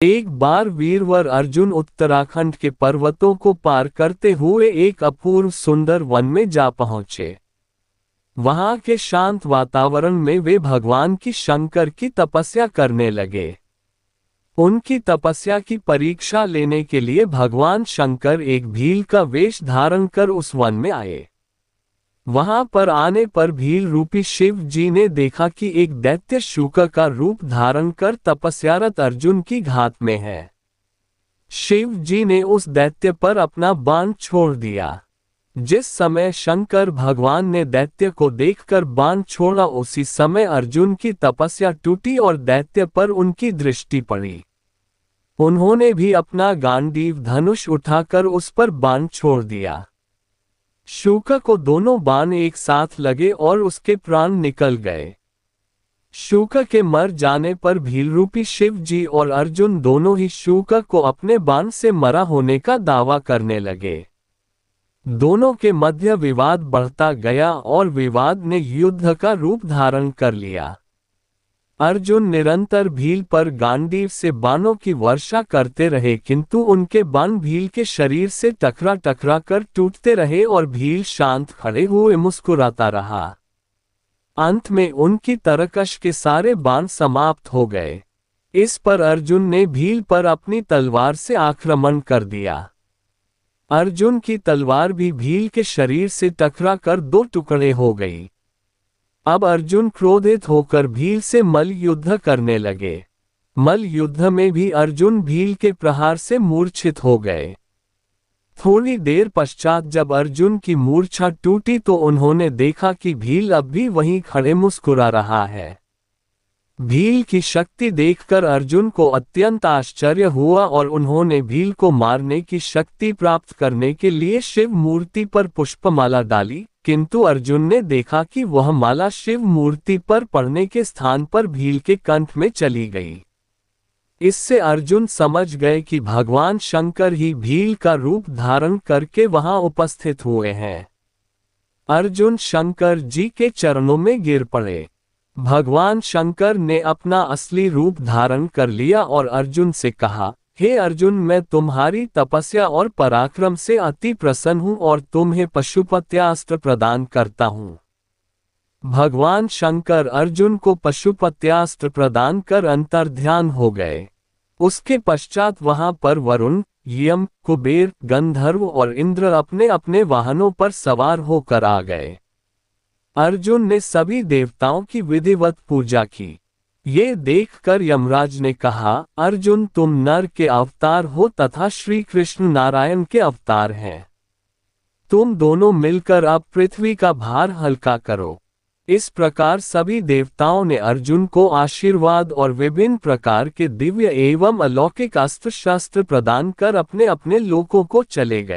एक बार वीरवर अर्जुन उत्तराखंड के पर्वतों को पार करते हुए एक अपूर्व सुंदर वन में जा पहुंचे। वहां के शांत वातावरण में वे भगवान की शंकर की तपस्या करने लगे। उनकी तपस्या की परीक्षा लेने के लिए भगवान शंकर एक भील का वेश धारण कर उस वन में आए। वहां पर आने पर भील रूपी शिव जी ने देखा कि एक दैत्य शूकर का रूप धारण कर तपस्यारत अर्जुन की घात में है। शिव जी ने उस दैत्य पर अपना बाण छोड़ दिया। जिस समय शंकर भगवान ने दैत्य को देखकर बाण छोड़ा, उसी समय अर्जुन की तपस्या टूटी और दैत्य पर उनकी दृष्टि पड़ी। उन्होंने भी अपना गांडीव धनुष उठाकर उस पर बाण छोड़ दिया। शूकर को दोनों बाण एक साथ लगे और उसके प्राण निकल गए। शूकर के मर जाने पर भील रूपी शिव जी और अर्जुन दोनों ही शूकर को अपने बाण से मरा होने का दावा करने लगे। दोनों के मध्य विवाद बढ़ता गया और विवाद ने युद्ध का रूप धारण कर लिया। अर्जुन निरंतर भील पर गांडीव से बाणों की वर्षा करते रहे, किंतु उनके बाण भील के शरीर से टकरा टकरा कर टूटते रहे और भील शांत खड़े हुए मुस्कुराता रहा। अंत में उनकी तरकश के सारे बाण समाप्त हो गए। इस पर अर्जुन ने भील पर अपनी तलवार से आक्रमण कर दिया। अर्जुन की तलवार भी भील के शरीर से टकरा कर दो टुकड़े हो गई। अब अर्जुन क्रोधित होकर भील से मल्ल युद्ध करने लगे। मल्ल युद्ध में भी अर्जुन भील के प्रहार से मूर्छित हो गए। थोड़ी देर पश्चात जब अर्जुन की मूर्छा टूटी तो उन्होंने देखा कि भील अब भी वहीं खड़े मुस्कुरा रहा है। भील की शक्ति देखकर अर्जुन को अत्यंत आश्चर्य हुआ और उन्होंने भील को मारने की शक्ति प्राप्त करने के लिए शिव मूर्ति पर पुष्पमाला डाली, किंतु अर्जुन ने देखा कि वह माला शिव मूर्ति पर पड़ने के स्थान पर भील के कंठ में चली गई। इससे अर्जुन समझ गए कि भगवान शंकर ही भील का रूप धारण करके वहां उपस्थित हुए हैं। अर्जुन शंकर जी के चरणों में गिर पड़े। भगवान शंकर ने अपना असली रूप धारण कर लिया और अर्जुन से कहा, हे अर्जुन, मैं तुम्हारी तपस्या और पराक्रम से अति प्रसन्न हूं और तुम्हें पशुपत्यास्त्र प्रदान करता हूं। भगवान शंकर अर्जुन को पशुपत्यास्त्र प्रदान कर अंतर्ध्यान हो गए। उसके पश्चात वहां पर वरुण, यम, कुबेर, गंधर्व और इंद्र अपने अपने वाहनों पर सवार होकर आ गए। अर्जुन ने सभी देवताओं की विधिवत पूजा की। ये देखकर यमराज ने कहा, अर्जुन, तुम नर के अवतार हो तथा श्री कृष्ण नारायण के अवतार हैं। तुम दोनों मिलकर अब पृथ्वी का भार हल्का करो। इस प्रकार सभी देवताओं ने अर्जुन को आशीर्वाद और विभिन्न प्रकार के दिव्य एवं अलौकिक अस्त्र शस्त्र प्रदान कर अपने अपने लोकों को चले गए।